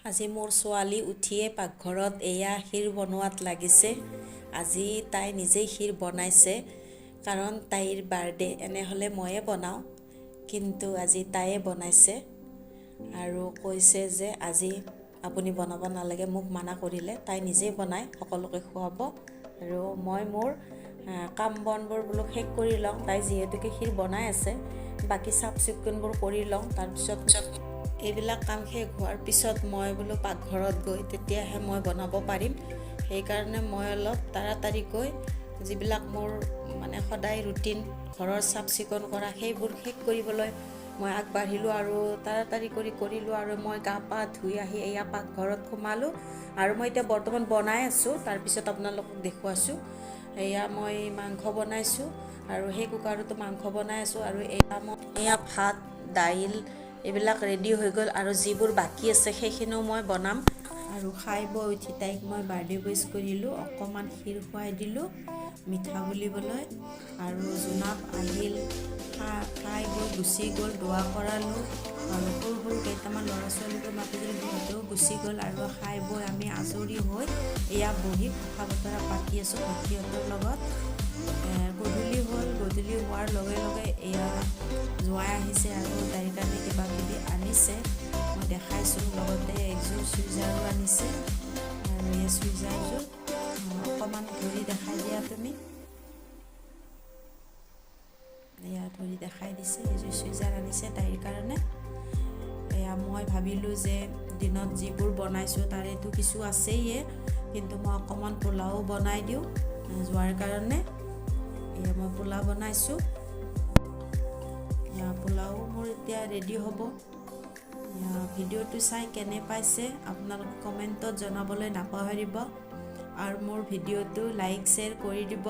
আজি মোৰ ছোৱালী উঠিয়ে পাকঘৰত এয়া ক্ষীৰ বনোৱাত লাগিছে। আজি তাই নিজেই ক্ষীৰ বনাইছে কাৰণ তাইৰ বাৰ্থডে, এনেহ'লে ময়ে বনাওঁ, কিন্তু আজি তাইয়ে বনাইছে আৰু কৈছে যে আজি আপুনি বনাব নালাগে, মোক মানা কৰিলে। তাই নিজেই বনাই সকলোকে খুৱাব আৰু মই মোৰ কাম বনবোৰ বোলো শেষ কৰি লওঁ। তাই যিহেতুকে ক্ষীৰ বনাই আছে, বাকী চাফ চিকুণবোৰ কৰি লওঁ। তাৰপিছত এইবিলাক কাম শেষ হোৱাৰ পিছত মই বোলো পাকঘৰত গৈ তেতিয়াহে মই বনাব পাৰিম। সেইকাৰণে মই অলপ তাড়াতাড়িকৈ যিবিলাক মোৰ মানে সদায় ৰুটিন ঘৰৰ চাফ চিকুণ কৰা সেইবোৰ শেষ কৰিবলৈ মই আগবাঢ়িলোঁ আৰু তাড়াতাড়ি কৰিলোঁ আৰু মই গা পা ধুই আহি এয়া পাকঘৰত সোমালোঁ আৰু মই এতিয়া বৰ্তমান বনাই আছোঁ। তাৰপিছত আপোনালোকক দেখুৱাইছোঁ। এয়া মই মাংস বনাইছোঁ আৰু সেই কুকাৰতো মাংস বনাই আছোঁ আৰু এয়া ভাত দাইল এইবিলাক ৰেডি হৈ গ'ল আৰু যিবোৰ বাকী আছে সেইখিনিও মই বনাম। আৰু খাই বৈ উঠি তাইক মই বাৰ্থডে উইছ কৰিলোঁ, অকণমান ক্ষীৰ খুৱাই দিলোঁ মিঠা বুলিবলৈ। আৰু জোনাব আহিল, খাই বৈ গুচি গ'ল, দোৱা কৰালোঁ আৰু সৰু সৰু কেইটামান ল'ৰা ছোৱালীবোৰ মাতি দিলোঁ, সিহঁতেও গুচি গ'ল আৰু খাই বৈ আমি আজৰি হৈ এয়া বহি কথা বতৰা পাতি আছোঁ ভণ্টিহঁতৰ লগত। গধূলি হ'ল, গধূলি হোৱাৰ লগে লগে এয়া জোঁৱাই আহিছে আৰু তাইৰ কাৰণে কিবা কিবি আনিছে, মই দেখাইছোঁ। লগতে একযোৰ চুইজাৰো আনিছে আৰু এই চুইজাৰযোৰ অকণমান ধৰি দেখাই দিয়া তুমি। এয়া ধৰি দেখাই দিছে, এইযোৰ চুইজাৰ আনিছে তাইৰ কাৰণে। এয়া মই ভাবিলোঁ যে দিনত যিবোৰ বনাইছোঁ তাৰেতো কিছু আছেইয়ে, কিন্তু মই অকণমান পোলাও বনাই দিওঁ যোৱাৰ কাৰণে। এয়া মই পোলাও বনাইছোঁ। পোলাও মোৰ এতিয়া ৰেডি হ'ব। ভিডিঅ'টো চাই কেনে পাইছে আপোনালোকে কমেণ্টত জনাবলৈ নাপাহৰিব আৰু মোৰ ভিডিঅ'টো লাইক শ্বেয়াৰ কৰি দিব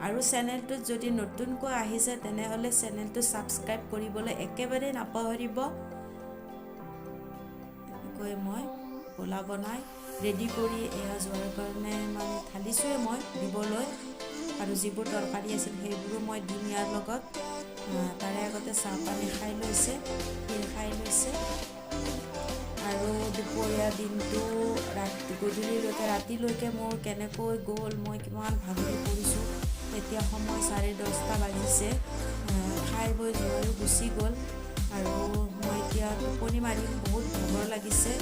আৰু চেনেলটোত যদি নতুনকৈ আহিছে তেনেহ'লে চেনেলটো ছাবস্ক্ৰাইব কৰিবলৈ একেবাৰে নাপাহৰিব। এনেকৈ মই পোলাও বনাই ৰেডি কৰি এয়া যোৱাৰ কাৰণে মানে ঢালিছোঁৱে মই দিবলৈ আৰু যিবোৰ তৰকাৰী আছিল সেইবোৰো মই দিম ইয়াৰ লগত। তাৰে আগতে চাহ পানী খাই লৈছে, ক্ষীৰ খাই লৈছে আৰু দুপৰীয়া দিনটো গধূলিলৈকে ৰাতিলৈকে মোৰ কেনেকৈ গ'ল, মই কিমান ভাগৰি পৰিছোঁ। এতিয়া সময় 10:30 বাজিছে, খাই বৈ যোৱাৰো গুচি গ'ল আৰু মই এতিয়া টোপনি মাৰিম, বহুত ভাগৰ লাগিছে।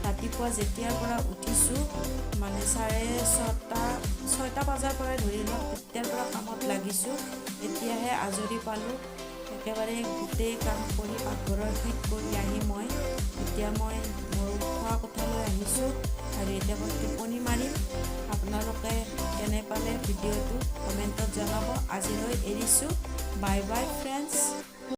ৰাতিপুৱা যেতিয়াৰ পৰা উঠিছোঁ মানে 6:30 বজাৰ পৰাই ধৰি লওক, তেতিয়াৰ পৰা কামত লাগিছোঁ। এতিয়াহে আজৰি পালোঁ। একেবাৰে গোটেই কাম কৰি পাকঘৰৰ শেষ কৰি আহি এতিয়া মই মোৰ খোৱা কোঠালৈ আহিছোঁ আৰু এতিয়া মই টোপনি মাৰিম। আপোনালোকে কেনে পালে ভিডিঅ'টো কমেণ্টত জনাব। আজিলৈ এৰিছোঁ, বাই বাই ফ্ৰেণ্ডছ।